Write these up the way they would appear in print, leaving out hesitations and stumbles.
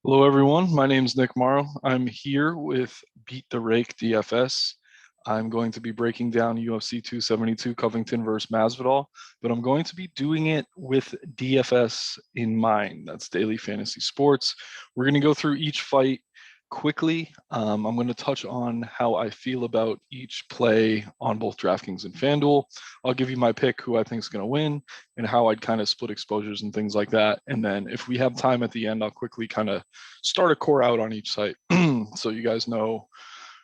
Hello, everyone. My name is Nick Morrow. I'm here with Beat the Rake DFS. I'm going to be breaking down UFC 272 Covington versus Masvidal, but I'm going to be doing it with DFS in mind. That's daily fantasy sports. We're going to go through each fight quickly. I'm going to touch on how I feel about each play on both DraftKings and FanDuel. I'll give you my pick, who I think is going to win, and how I'd kind of split exposures and things like that. And then if we have time at the end, I'll quickly kind of start a core out on each site so you guys know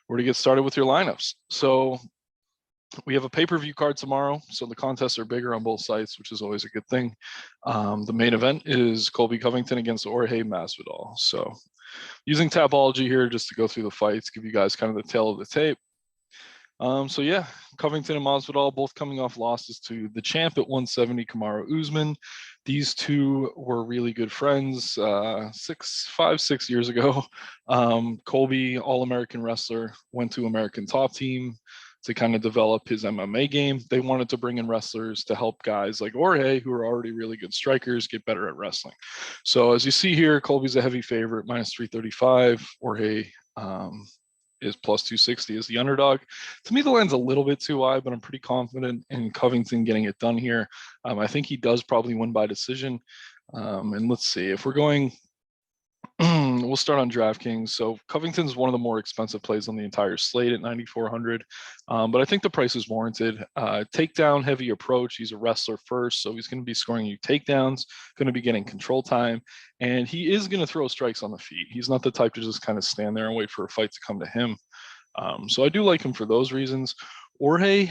where to get started with your lineups. So we have a pay-per-view card tomorrow, so the contests are bigger on both sites, which is always a good thing. The main event is Colby Covington against Jorge Masvidal. So using Tapology here just to go through the fights, give you guys kind of the tail of the tape. So yeah, Covington and Masvidal both coming off losses to the champ at 170, Kamaru Usman. These two were really good friends 6 years ago. Colby, All-American wrestler, went to American Top Team to kind of develop his MMA game. They wanted to bring in wrestlers to help guys like Jorge, who are already really good strikers, get better at wrestling. So as you see here, Colby's a heavy favorite, minus 335. Jorge is plus 260 as the underdog. To me, the line's a little bit too wide, but I'm pretty confident in Covington getting it done here. I think he does probably win by decision. And let's see, if we're going, we'll start on DraftKings. So Covington's one of the more expensive plays on the entire slate at 9,400, but I think the price is warranted. Takedown heavy approach. He's a wrestler first, so he's going to be scoring you takedowns, going to be getting control time, and he is going to throw strikes on the feet. He's not the type to just kind of stand there and wait for a fight to come to him. So I do like him for those reasons. Jorge,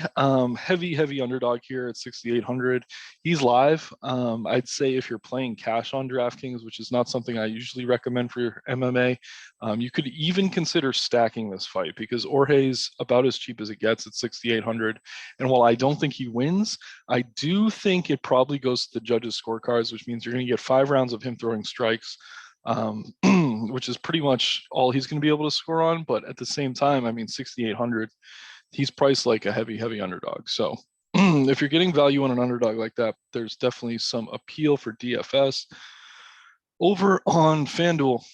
heavy underdog here at 6,800. He's live. I'd say if you're playing cash on DraftKings, which is not something I usually recommend for your MMA, you could even consider stacking this fight because Jorge's about as cheap as it gets at 6,800. And while I don't think he wins, I do think it probably goes to the judges' scorecards, which means you're going to get 5 rounds of him throwing strikes. Which is pretty much all he's going to be able to score on. But at the same time, I mean, 6,800, he's priced like a heavy underdog. So if you're getting value on an underdog like that, there's definitely some appeal for DFS. Over on FanDuel,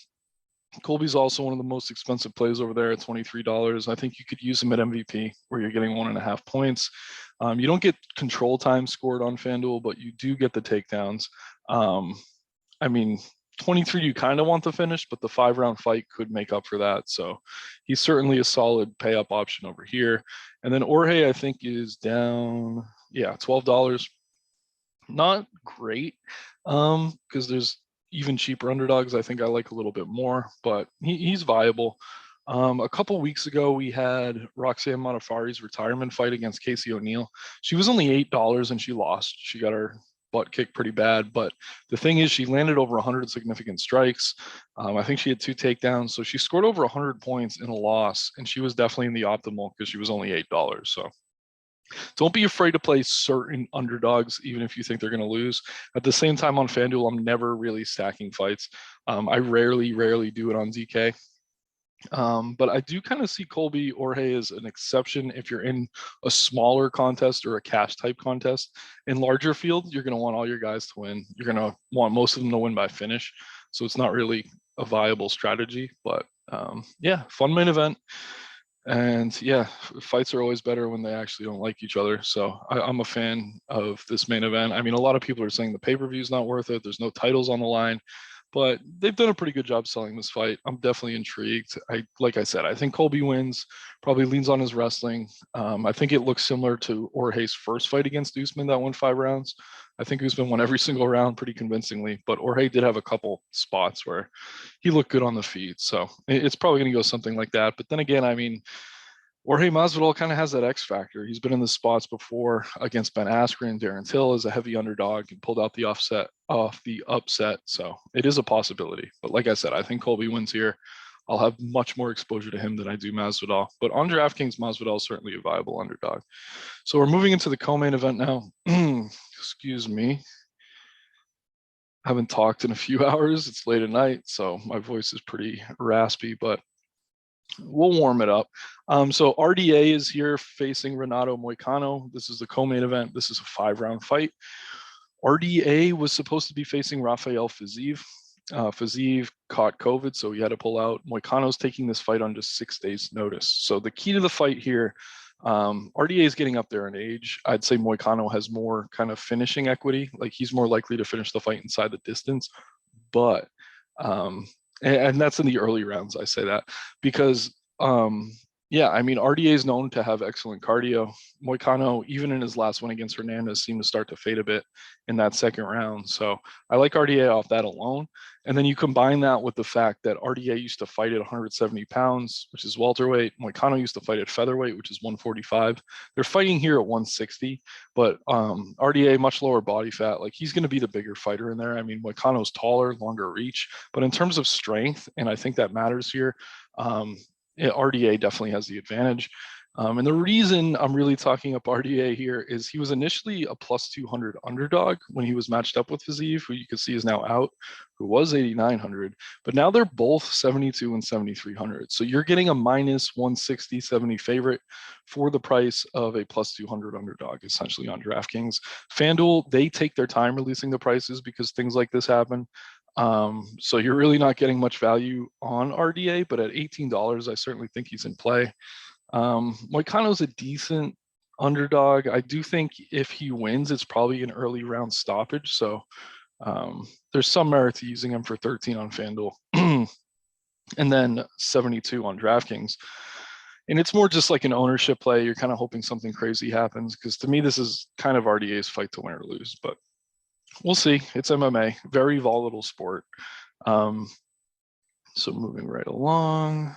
Colby's also one of the most expensive plays over there at $23. I think you could use him at MVP where you're getting 1.5 points. You don't get control time scored on FanDuel, but you do get the takedowns. I mean, 23, you kind of want the finish, but the 5-round fight could make up for that. So he's certainly a solid pay up option over here. And then Jorge, I think, is down, $12. Not great, because there's even cheaper underdogs. I think I like a little bit more, but he's viable. A couple weeks ago, we had Roxanne Modaffari's retirement fight against Casey O'Neill. She was only $8 and she lost. She got her butt kicked pretty bad. But the thing is, she landed over 100 significant strikes. I think she had 2 takedowns. So she scored over 100 points in a loss. And she was definitely in the optimal because she was only $8. So don't be afraid to play certain underdogs, even if you think they're going to lose. At the same time, on FanDuel, I'm never really stacking fights. I rarely do it on DK. But I do kind of see Colby Jorge as an exception if you're in a smaller contest or a cash type contest. In larger field, you're going to want all your guys to win. You're going to want most of them to win by finish. So it's not really a viable strategy. But yeah, fun main event. And yeah, fights are always better when they actually don't like each other. So I'm a fan of this main event. I mean, a lot of people are saying the pay-per-view is not worth it. There's no titles on the line, but they've done a pretty good job selling this fight. I'm definitely intrigued. Like I said, I think Colby wins, probably leans on his wrestling. I think it looks similar to Jorge's first fight against Usman that went 5 rounds. I think Usman won every single round pretty convincingly, but Jorge did have a couple spots where he looked good on the feet. So it's probably going to go something like that. But then again, I mean, Jorge Masvidal kind of has that X factor. He's been in the spots before against Ben Askren. Darren Till is a heavy underdog and pulled out the upset. So it is a possibility. But like I said, I think Colby wins here. I'll have much more exposure to him than I do Masvidal. But on DraftKings, Masvidal is certainly a viable underdog. So we're moving into the co-main event now. Excuse me. I haven't talked in a few hours. It's late at night, so my voice is pretty raspy, but we'll warm it up. So RDA is here facing Renato Moicano. This is the co-main event. This is a 5-round fight. RDA was supposed to be facing Rafael Fiziev. Fiziev caught COVID, so he had to pull out. Moicano's taking this fight on just 6 days' notice. So the key to the fight here, RDA is getting up there in age. I'd say Moicano has more kind of finishing equity. Like he's more likely to finish the fight inside the distance. But and that's in the early rounds. I say that because yeah, I mean RDA is known to have excellent cardio. Moicano, even in his last one against Hernandez, seemed to start to fade a bit in that second round. So I like RDA off that alone. And then you combine that with the fact that RDA used to fight at 170 pounds, which is welterweight. Moicano used to fight at featherweight, which is 145. They're fighting here at 160, but RDA, much lower body fat. Like he's going to be the bigger fighter in there. I mean, Moicano's taller, longer reach, but in terms of strength, and I think that matters here, RDA definitely has the advantage. And the reason I'm really talking up RDA here is he was initially a plus 200 underdog when he was matched up with Fiziev, who you can see is now out, who was 8,900. But now they're both 72 and 7,300. So you're getting a minus 160, 70 favorite for the price of a plus 200 underdog, essentially on DraftKings. FanDuel, they take their time releasing the prices because things like this happen. So you're really not getting much value on RDA, but at $18, I certainly think he's in play. Moicano's a decent underdog. I do think if he wins, it's probably an early round stoppage. So there's some merit to using him for 13 on FanDuel and then 72 on DraftKings. And it's more just like an ownership play. You're kind of hoping something crazy happens because to me, this is kind of RDA's fight to win or lose, but we'll see. It's MMA, very volatile sport. So moving right along.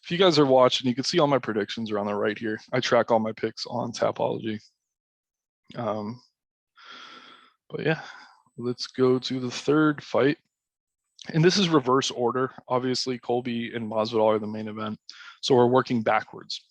If you guys are watching, you can see all my predictions are on the right here. I track all my picks on Tapology. But yeah, let's go to the third fight. And this is reverse order. Obviously, Colby and Masvidal are the main event. So we're working backwards.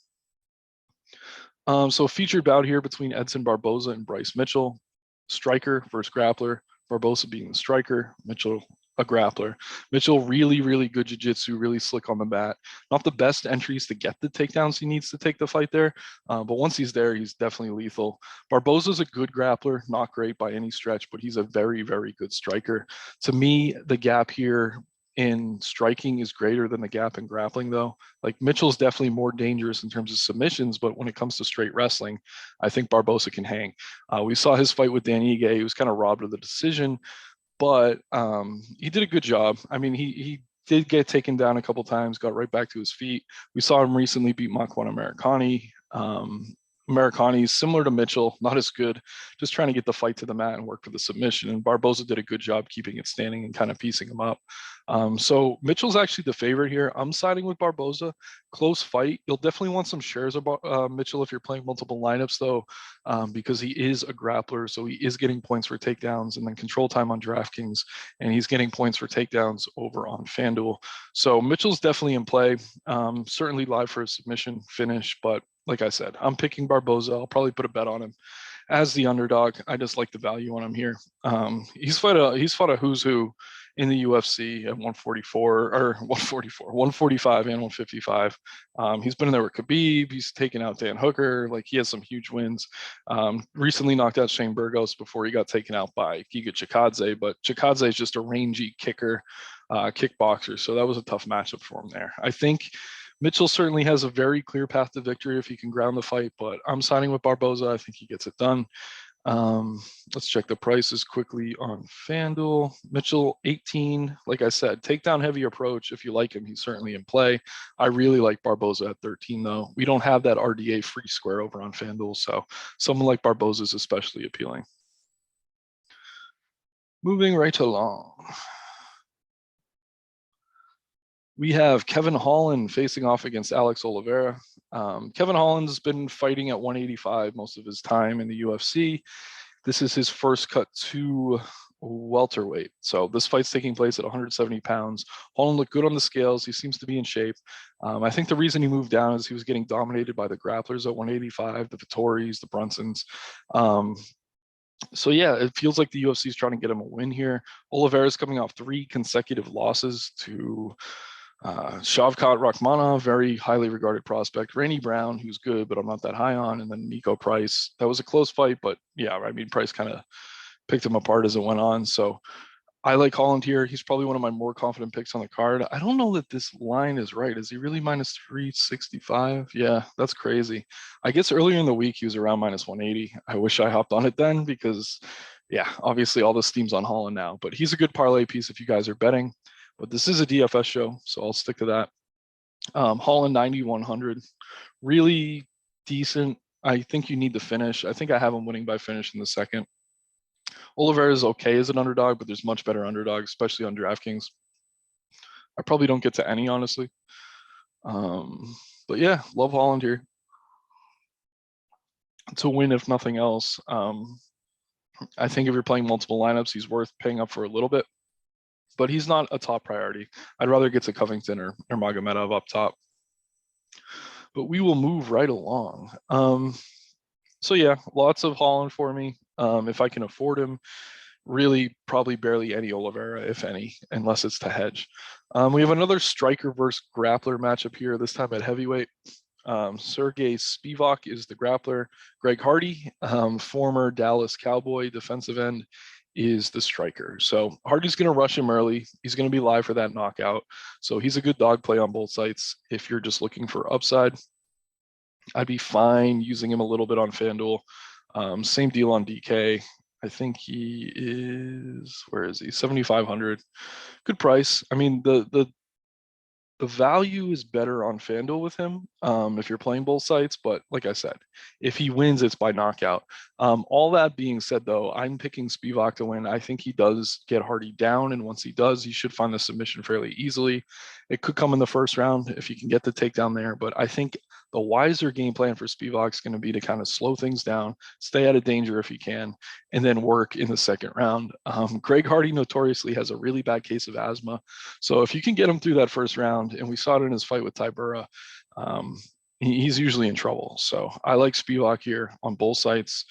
So featured bout here between Edson Barboza and Bryce Mitchell. Striker versus grappler. Barboza being the striker, Mitchell a grappler. Mitchell, really, really good jiu-jitsu, really slick on the mat. Not the best entries to get the takedowns he needs to take the fight there, but once he's there, he's definitely lethal. Barboza's a good grappler, not great by any stretch, but he's a very, very good striker. To me, the gap here in striking is greater than the gap in grappling, though. Like Mitchell's definitely more dangerous in terms of submissions, but when it comes to straight wrestling, I think Barboza can hang. We saw his fight with Dan Ige. He was kind of robbed of the decision, but he did a good job. I mean, he did get taken down a couple times, got right back to his feet. We saw him recently beat Makwan Americani. Americani's similar to Mitchell, not as good, just trying to get the fight to the mat and work for the submission. And Barboza did a good job keeping it standing and kind of piecing him up. So Mitchell's actually the favorite here. I'm siding with Barboza. Close fight. You'll definitely want some shares of Mitchell if you're playing multiple lineups, though, because he is a grappler. So he is getting points for takedowns and then control time on DraftKings, and he's getting points for takedowns over on FanDuel. So Mitchell's definitely in play. Certainly live for a submission finish, but like I said, I'm picking Barboza. I'll probably put a bet on him as the underdog. I just like the value on him here. He's fought a who's who in the UFC at 145 and 155. He's been in there with Khabib. He's taken out Dan Hooker. Like he has some huge wins. Recently knocked out Shane Burgos before he got taken out by Giga Chikadze. But Chikadze is just a rangy kicker, kickboxer. So that was a tough matchup for him there. I think Mitchell certainly has a very clear path to victory if he can ground the fight, but I'm siding with Barboza. I think he gets it done. Let's check the prices quickly on FanDuel. Mitchell, 18. Like I said, takedown heavy approach. If you like him, he's certainly in play. I really like Barboza at 13, though. We don't have that RDA free square over on FanDuel, so someone like Barboza is especially appealing. Moving right along. We have Kevin Holland facing off against Alex Oliveira. Kevin Holland's been fighting at 185 most of his time in the UFC. This is his first cut to welterweight. So this fight's taking place at 170 pounds. Holland looked good on the scales. He seems to be in shape. I think the reason he moved down is he was getting dominated by the grapplers at 185, the Vittoris, the Brunsons. So yeah, it feels like the UFC is trying to get him a win here. Oliveira's coming off 3 consecutive losses to Shavkat Rakhmonov, very highly regarded prospect. Randy Brown, who's good, but I'm not that high on. And then Nico Price. That was a close fight, but yeah, I mean, Price kind of picked him apart as it went on. So I like Holland here. He's probably one of my more confident picks on the card. I don't know that this line is right. Is he really minus 365? Yeah, that's crazy. I guess earlier in the week he was around minus 180. I wish I hopped on it then because, yeah, obviously all the steam's on Holland now. But he's a good parlay piece if you guys are betting. But this is a DFS show, so I'll stick to that. Holland 9100, really decent. I think you need the finish. I think I have him winning by finish in the second. Oliveira is okay as an underdog, but there's much better underdogs, especially on DraftKings. I probably don't get to any, honestly. But yeah, love Holland here to win, if nothing else. I think if you're playing multiple lineups, he's worth paying up for a little bit, but he's not a top priority. I'd rather get to Covington or Magomedov up top. But we will move right along. So yeah, lots of Holland for me. If I can afford him, really probably barely any Oliveira, if any, unless it's to hedge. We have another striker versus grappler matchup here, this time at heavyweight. Sergey Spivak is the grappler. Greg Hardy, former Dallas Cowboy defensive end, is the striker. So Hardy's going to rush him early. He's going to be live for that knockout. So he's a good dog play on both sides if you're just looking for upside. I'd be fine using him a little bit on FanDuel. Same deal on DK. I think he is, where is he? 7,500. Good price. I mean, the value is better on FanDuel with him if you're playing both sites. But like I said, if he wins, it's by knockout. All that being said, though, I'm picking Spivak to win. I think he does get Hardy down. And once he does, he should find the submission fairly easily. It could come in the first round if he can get the takedown there. But I think the wiser game plan for Spivak is going to be to kind of slow things down, stay out of danger if he can, and then work in the second round. Greg Hardy notoriously has a really bad case of asthma. So if you can get him through that first round, and we saw it in his fight with Tybura, he's usually in trouble. So I like Spivak here on both sites.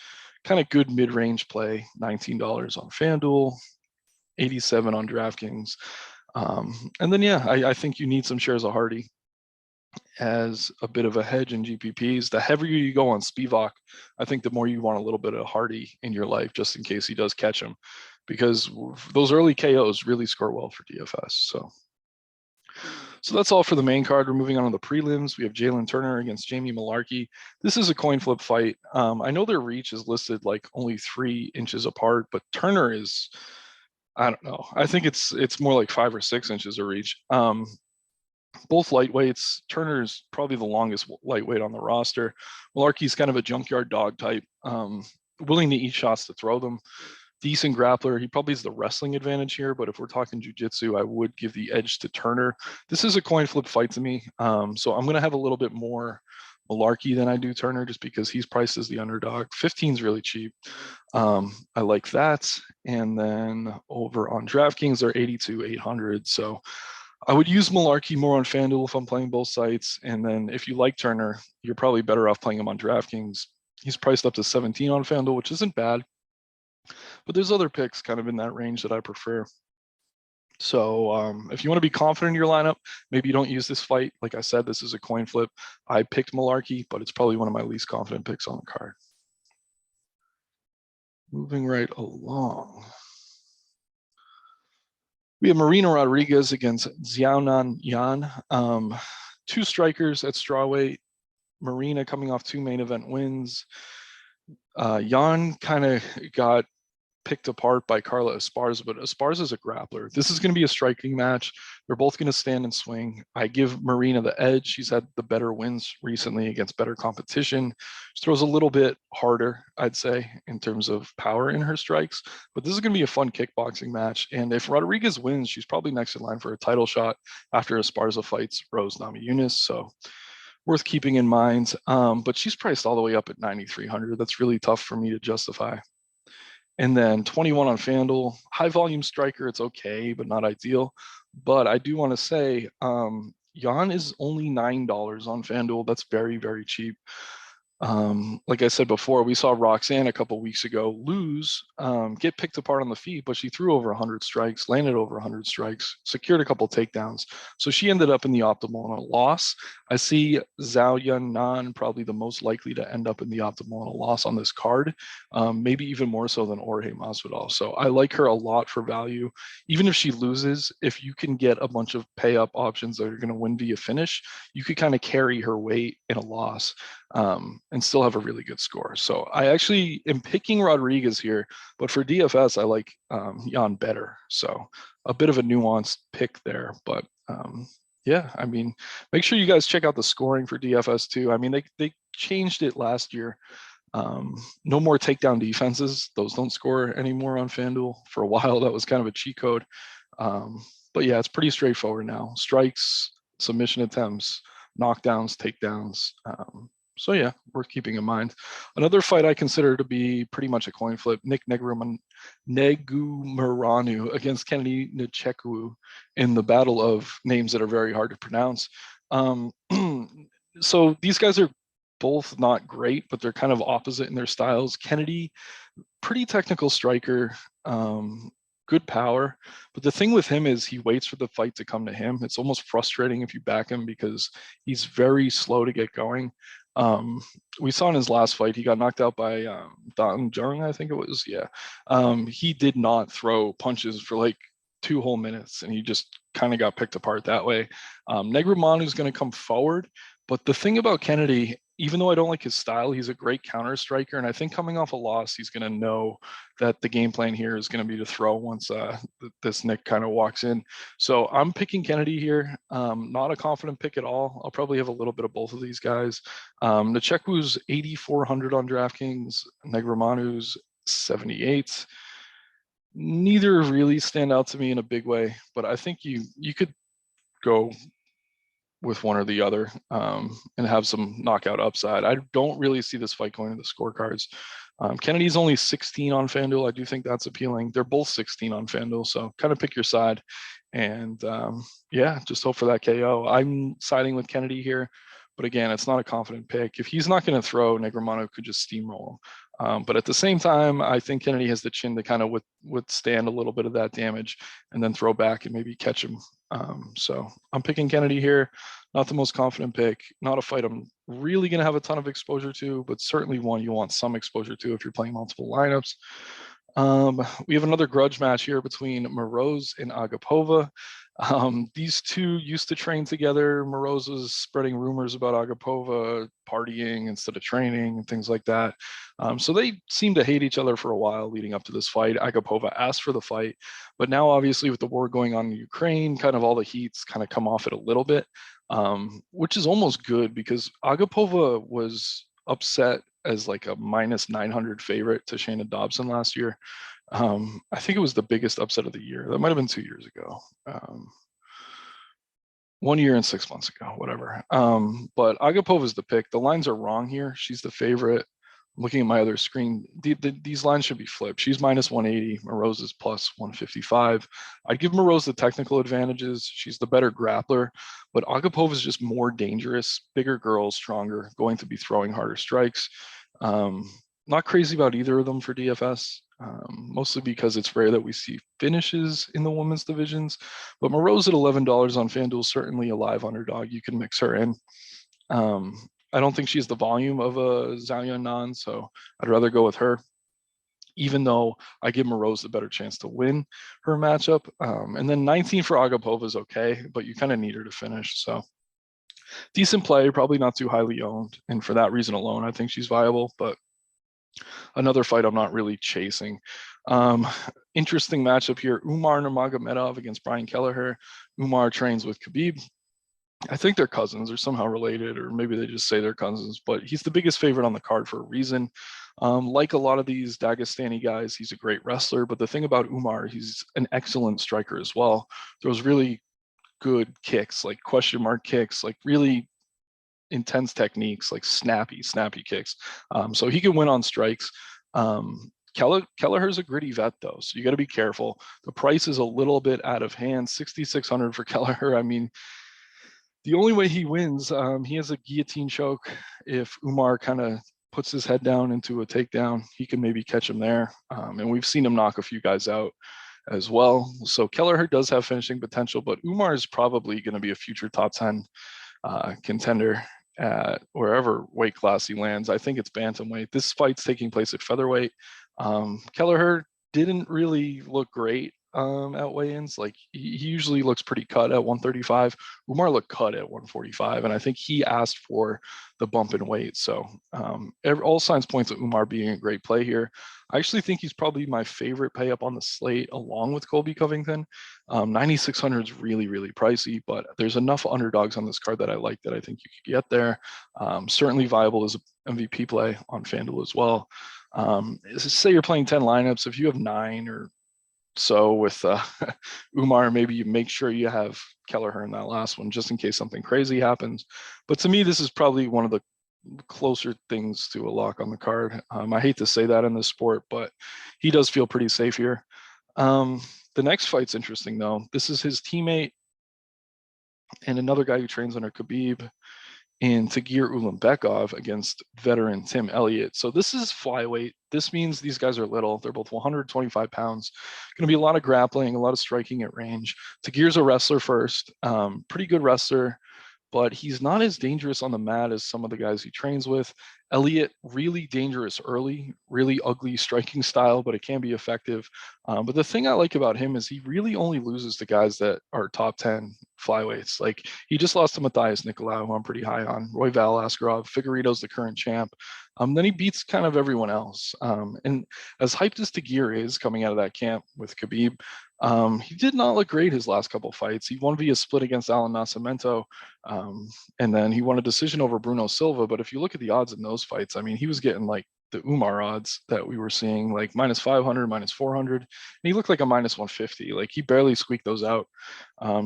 Kind of good mid-range play, $19 on FanDuel, 87 on DraftKings. And then, yeah, I think you need some shares of Hardy as a bit of a hedge in GPPs. The heavier you go on Spivak, I think the more you want a little bit of Hardy in your life, just in case he does catch him, because those early KOs really score well for DFS. So that's all for the main card. We're moving on to the prelims. We have Jalen Turner against Jamie Malarkey. This is a coin flip fight. I know their reach is listed like only 3 inches apart, but Turner is, I don't know. I think it's more like 5 or 6 inches of reach. Both lightweights. Turner's probably the longest lightweight on the roster. Malarkey's kind of a junkyard dog type, willing to eat shots to throw them. Decent grappler. He probably has the wrestling advantage here, but if we're talking jiu-jitsu, I would give the edge to Turner. This is a coin flip fight to me. So I'm going to have a little bit more Malarkey than I do Turner, just because he's priced as the underdog. 15 is really cheap. I like that. And then over on DraftKings, they're 82,800. So I would use Malarkey more on FanDuel if I'm playing both sites. And then if you like Turner, you're probably better off playing him on DraftKings. He's priced up to 17 on FanDuel, which isn't bad. But there's other picks kind of in that range that I prefer. So if you want to be confident in your lineup, maybe you don't use this fight. Like I said, this is a coin flip. I picked Malarkey, but it's probably one of my least confident picks on the card. Moving right along. We have Marina Rodriguez against Xiaonan Yan. 2 strikers at strawweight. Marina coming off 2 main event wins. Yan kind of got picked apart by Carla Esparza, but Esparza is a grappler. This is going to be a striking match. They're both going to stand and swing. I give Marina the edge. She's had the better wins recently against better competition. She throws a little bit harder, I'd say, in terms of power in her strikes. But this is going to be a fun kickboxing match. And if Rodriguez wins, she's probably next in line for a title shot after Esparza fights Rose Namajunas. So worth keeping in mind. But she's priced all the way up at 9,300. That's really tough for me to justify. And then 21 on FanDuel, high volume striker. It's okay, but not ideal. But I do want to say, Yan is only $9 on FanDuel. That's very, very cheap. Like I said before, we saw Roxanne a couple weeks ago lose, get picked apart on the feet, but she threw over 100 strikes, landed over 100 strikes, secured a couple takedowns. So she ended up in the optimal in a loss. I see Zhao Yunnan probably the most likely to end up in the optimal in a loss on this card, maybe even more so than Jorge Masvidal. So I like her a lot for value. Even if she loses, if you can get a bunch of pay up options that are going to win via finish, you could kind of carry her weight in a loss and still have a really good score. So I actually am picking Rodriguez here, but for DFS, I like Jan better. So a bit of a nuanced pick there, but yeah, I mean, make sure you guys check out the scoring for DFS too. I mean, they changed it last year. No more takedown defenses. Those don't score anymore on FanDuel. For a while, that was kind of a cheat code. But yeah, it's pretty straightforward now. Strikes, submission attempts, knockdowns, takedowns. So yeah, worth keeping in mind. Another fight I consider to be pretty much a coin flip, Nick Negumereanu against Kennedy Nzechukwu in the battle of names that are very hard to pronounce. So these guys are both not great, but they're kind of opposite in their styles. Kennedy, pretty technical striker, good power. But the thing with him is he waits for the fight to come to him. It's almost frustrating if you back him because he's very slow to get going. We saw in his last fight, he got knocked out by Dan Jung, I think it was. Yeah. He did not throw punches for like 2 whole minutes, and he just kind of got picked apart that way. Negumereanu is going to come forward. But the thing about Kennedy, even though I don't like his style, he's a great counter striker. And I think coming off a loss, he's going to know that the game plan here is going to be to throw once this Nick kind of walks in. So I'm picking Kennedy here. Not a confident pick at all. I'll probably have a little bit of both of these guys. Nzechukwu's 8,400 on DraftKings. Negumereanu's 78. Neither really stand out to me in a big way, but I think you could go with one or the other and have some knockout upside. I don't really see this fight going to the scorecards. Kennedy's only 16 on FanDuel. I do think that's appealing. They're both 16 on FanDuel, so kind of pick your side. And yeah, just hope for that KO. I'm siding with Kennedy here, but again, it's not a confident pick. If he's not going to throw, Negumereanu could just steamroll. But at the same time, I think Kennedy has the chin to kind of withstand a little bit of that damage and then throw back and maybe catch him. So I'm picking Kennedy here. Not the most confident pick. Not a fight I'm really going to have a ton of exposure to, but certainly one you want some exposure to if you're playing multiple lineups. We have another grudge match here between Moroz and Agapova. These two used to train together. Moroz was spreading rumors about Agapova partying instead of training and things like that. So they seemed to hate each other for a while leading up to this fight. Agapova asked for the fight, but now obviously with the war going on in Ukraine, kind of all the heat's kind of come off it a little bit, which is almost good because Agapova was upset as like a minus 900 favorite to Shayna Dobson last year. I think it was the biggest upset of the year. That might have been 2 years ago. 1 year and 6 months ago, whatever. But Agapova is the pick. The lines are wrong here. She's the favorite. I'm looking at my other screen. These lines should be flipped. She's minus 180. Moroz is plus 155. I'd give Moroz the technical advantages. She's the better grappler, but Agapova is just more dangerous, bigger girl, stronger, going to be throwing harder strikes. Not crazy about either of them for DFS, mostly because it's rare that we see finishes in the women's divisions. But Moroz at $11 on FanDuel, certainly a live underdog. You can mix her in. I don't think she's the volume of a Zhao Yunnan, so I'd rather go with her, even though I give Moroz the better chance to win her matchup. And then 19 for Agapova is okay, but you kind of need her to finish. So decent play, probably not too highly owned. And for that reason alone, I think she's viable, but another fight I'm not really chasing. Interesting matchup here. Umar Nurmagomedov against Brian Kellerher. Umar trains with Khabib. I think they're cousins or somehow related, or maybe they just say they're cousins, but he's the biggest favorite on the card for a reason. Like a lot of these Dagestani guys, he's a great wrestler, but the thing about Umar, he's an excellent striker as well. Throws really good kicks, like question mark kicks, like really intense techniques, like snappy kicks. So he can win on strikes. Kellerher's a gritty vet though, so you got to be careful. The price is a little bit out of hand, 6,600 for Kellerher. I mean, The only way he wins, he has a guillotine choke. If Umar kind of puts his head down into a takedown, he can maybe catch him there. And we've seen him knock a few guys out as well. So Kellerher does have finishing potential, but Umar is probably going to be a future top 10 contender at wherever weight class he lands. I think it's bantamweight. This fight's taking place at featherweight. Kellerher didn't really look great at weigh-ins. Like he usually looks pretty cut at 135. Umar looked cut at 145, and I think he asked for the bump in weight. So all signs point to Umar being a great play here. I actually think he's probably my favorite pay up on the slate, along with Colby Covington. 9,600 is really, really pricey, but there's enough underdogs on this card that I like that I think you could get there. Certainly viable as an MVP play on FanDuel as well. Say you're playing 10 lineups. If you have 9 or so with Umar, maybe you make sure you have Kellerher in that last one just in case something crazy happens. But to me, this is probably one of the closer things to a lock on the card. I hate to say that in this sport, but he does feel pretty safe here. The next fight's interesting though. This is his teammate and another guy who trains under Khabib in Tagir Ulanbekov against veteran Tim Elliott. So this is flyweight. This means these guys are little. They're both 125 pounds. Going to be a lot of grappling, a lot of striking at range. Tagir's a wrestler first, pretty good wrestler, but he's not as dangerous on the mat as some of the guys he trains with. Elliott, really dangerous early, really ugly striking style, but it can be effective. But the thing I like about him is he really only loses to guys that are top 10 flyweights. Like he just lost to Matthias Nicolau, who I'm pretty high on, Roy Val Askarov, Figueiredo's the current champ. Then he beats kind of everyone else. And as hyped as Tagir is coming out of that camp with Khabib, he did not look great his last couple fights. He won via split against Alan Nascimento, and then he won a decision over Bruno Silva. But if you look at the odds in those fights, I mean, he was getting like the Umar odds that we were seeing, like minus 500, minus 400. And he looked like a minus 150. Like he barely squeaked those out.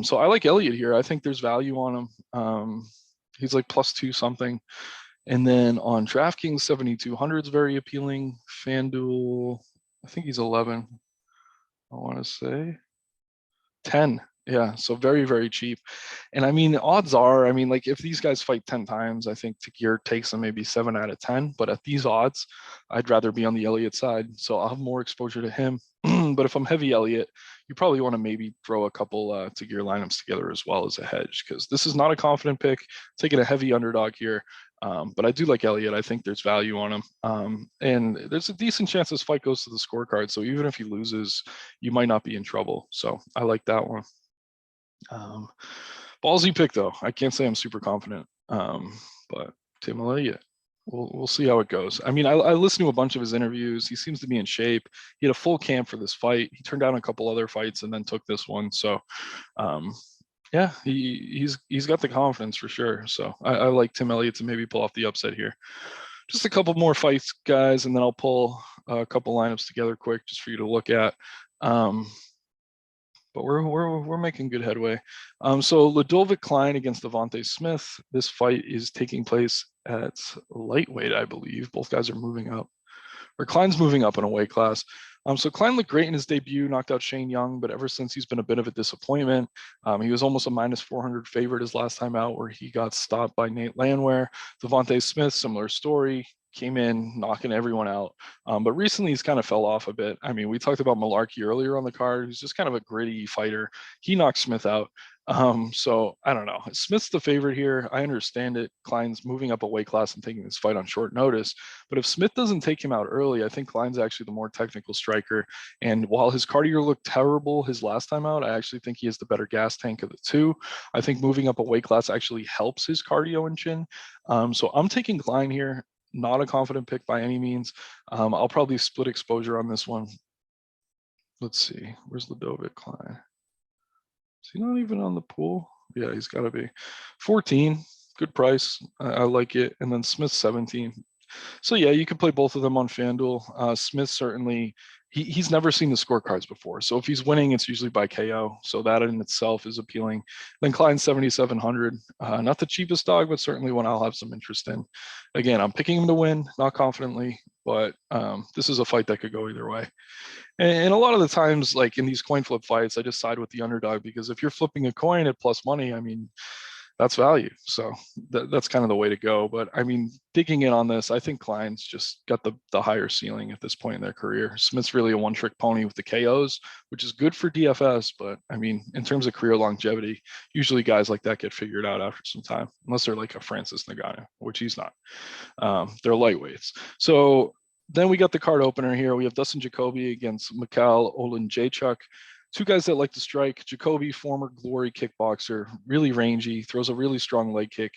So I like Elliott here. I think there's value on him. He's like plus 2 something. And then on DraftKings, 7,200 is very appealing. FanDuel, I think he's 11. I want to say 10. Yeah, so very, very cheap. And I mean, odds are, I mean, like if these guys fight 10 times, I think Tagir takes them maybe 7 out of 10. But at these odds, I'd rather be on the Elliott side. So I'll have more exposure to him. But if I'm heavy Elliott, you probably want to maybe throw a couple Tagir lineups together as well as a hedge, because this is not a confident pick. Taking a heavy underdog here. But I do like Elliott. I think there's value on him. And there's a decent chance this fight goes to the scorecard. So even if he loses, you might not be in trouble. So I like that one. Ballsy pick though. I can't say I'm super confident. But Tim Elliott, we'll see how it goes. I mean, I listened to a bunch of his interviews. He seems to be in shape. He had a full camp for this fight. He turned down a couple other fights and then took this one. So, yeah, he's got the confidence for sure. So I like Tim Elliott to maybe pull off the upset here. Just a couple more fights, guys, and then I'll pull a couple lineups together quick just for you to look at. But we're making good headway. So Ludovic Klein against Devontae Smith. This fight is taking place at lightweight, I believe. Both guys are moving up, or Klein's moving up in a weight class. So Klein looked great in his debut, knocked out Shane Young, but ever since he's been a bit of a disappointment. He was almost a minus 400 favorite his last time out, where he got stopped by Nate Landwehr. Devontae Smith, similar story. Came in knocking everyone out. But recently he's kind of fell off a bit. I mean, we talked about Malarkey earlier on the card, who's just kind of a gritty fighter. He knocked Smith out. So I don't know. Smith's the favorite here. I understand it. Klein's moving up a weight class and taking this fight on short notice. But if Smith doesn't take him out early, I think Klein's actually the more technical striker. And while his cardio looked terrible his last time out, I actually think he has the better gas tank of the two. I think moving up a weight class actually helps his cardio and chin. So I'm taking Klein here. Not a confident pick by any means. I'll probably split exposure on this one. Let's see. Where's Ludovic Klein? Is he not even on the pool? Yeah, he's got to be. 14. Good price. I like it. And then Smith 17. So yeah, you can play both of them on FanDuel. Smith certainly, he's never seen the scorecards before. So if he's winning, it's usually by KO. So that in itself is appealing. Then Klein 7,700. Not the cheapest dog, but certainly one I'll have some interest in. Again, I'm picking him to win, not confidently, but this is a fight that could go either way. And a lot of the times, like in these coin flip fights, I just side with the underdog, because if you're flipping a coin at plus money, I mean, that's value. So that's kind of the way to go. But I mean, digging in on this, I think Klein's just got the higher ceiling at this point in their career. Smith's really a one-trick pony with the KOs, which is good for DFS. But I mean, in terms of career longevity, usually guys like that get figured out after some time, unless they're like a Francis Ngannou, which he's not. They're lightweights. So then we got the card opener here. We have Dustin Jacoby against Mikhail Jaychuck. Two guys that like to strike. Jacoby, former glory kickboxer, really rangy, throws a really strong leg kick.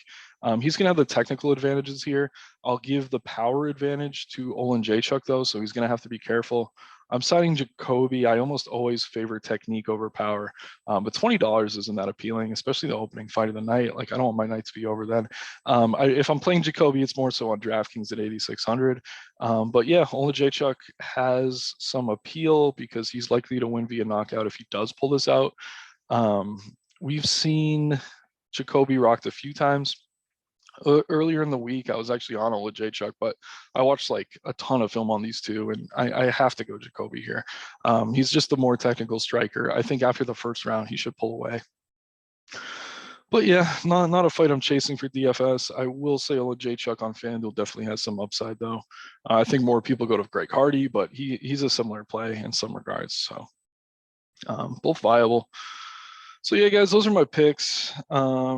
He's going to have the technical advantages here. I'll give the power advantage to Jaychuck, though, so he's going to have to be careful. I'm siding Jacoby. I almost always favor technique over power, but $20 isn't that appealing, especially the opening fight of the night. Like, I don't want my night to be over then. If I'm playing Jacoby, it's more so on DraftKings at 8,600. But yeah, Jaychuck has some appeal because he's likely to win via knockout if he does pull this out. We've seen Jacoby rocked a few times. Earlier in the week, I was actually on Jaychuck, but I watched like a ton of film on these two, and I have to go Jacoby here. He's just the more technical striker. I think after the first round, he should pull away. But yeah, not a fight I'm chasing for DFS. I will say Jaychuck on FanDuel definitely has some upside, though. I think more people go to Greg Hardy, but he's a similar play in some regards. So both viable. So yeah, guys, those are my picks.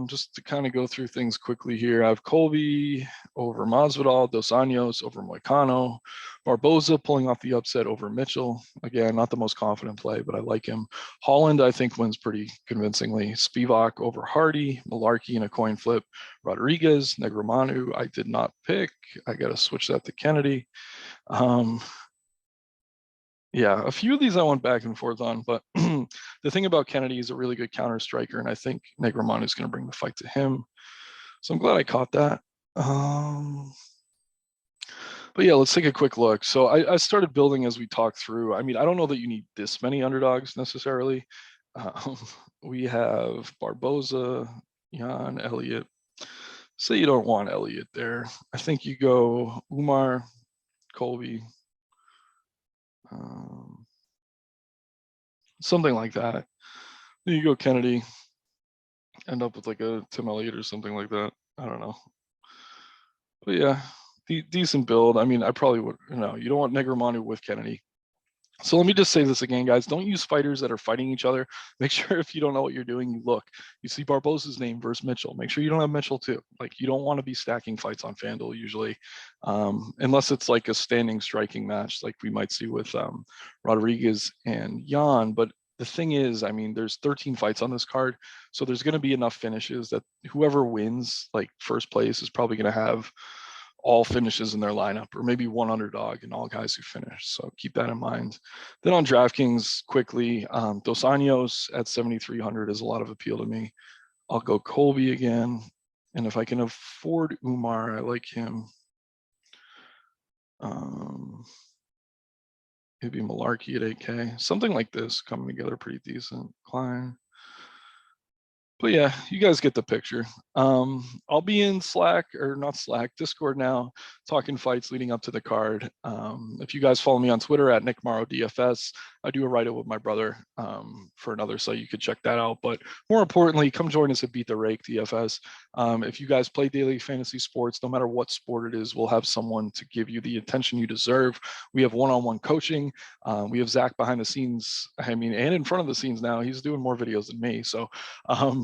Just to kind of go through things quickly here, I have Colby over Masvidal, Dos Anjos over Moicano, Barboza pulling off the upset over Mitchell. Again, not the most confident play, but I like him. Holland, I think, wins pretty convincingly. Spivak over Hardy, Malarkey in a coin flip. Rodriguez, Negromanu, I did not pick. I got to switch that to Kennedy. Yeah, a few of these I went back and forth on, but the thing about Kennedy is a really good counter striker, and I think Negromanu is going to bring the fight to him. So I'm glad I caught that. But yeah, let's take a quick look. So I started building as we talked through. I mean, I don't know that you need this many underdogs necessarily. We have Barboza, Jan, Elliott. Say you don't want Elliott there. I think you go Umar, Colby, something like that. Then you go Kennedy, end up with like a Tim Elliott or something like that. I don't know. But yeah, decent build. I mean, I probably would, you don't want Negromanu with Kennedy. So let me just say this again, guys. Don't use fighters that are fighting each other. Make sure if you don't know what you're doing, you look. You see Barboza's name versus Mitchell. Make sure you don't have Mitchell too. Like, you don't want to be stacking fights on FanDuel usually, unless it's like a standing striking match like we might see with Rodriguez and Jan. But the thing is, I mean, there's 13 fights on this card, so there's going to be enough finishes that whoever wins, like first place, is probably going to have all finishes in their lineup, or maybe one underdog and all guys who finish. So keep that in mind. Then on DraftKings, quickly, Dos Anjos at 7,300 is a lot of appeal to me. I'll go Colby again. And if I can afford Umar, I like him. Maybe Malarkey at 8K. Something like this coming together pretty decent. Klein. But yeah, you guys get the picture. I'll be in Discord now, talking fights leading up to the card. If you guys follow me on Twitter at NickMorrowDFS, I do a write-up with my brother for another site. You could check that out. But more importantly, come join us at Beat the Rake DFS. If you guys play daily fantasy sports, no matter what sport it is, we'll have someone to give you the attention you deserve. We have one-on-one coaching. We have Zach behind the scenes, and in front of the scenes now. He's doing more videos than me. So,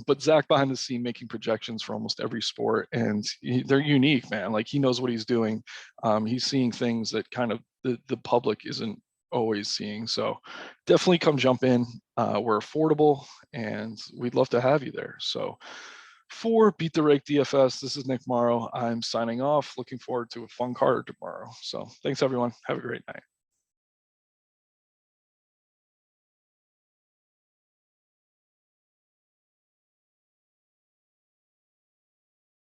but Zach behind the scene making projections for almost every sport, and they're unique, man. Like, he knows what he's doing. He's seeing things that kind of the public isn't always seeing. So definitely come jump in. We're affordable, and we'd love to have you there. So for Beat the Rake DFS, this is Nick Morrow. I'm signing off. Looking forward to a fun card tomorrow. So thanks, everyone. Have a great night.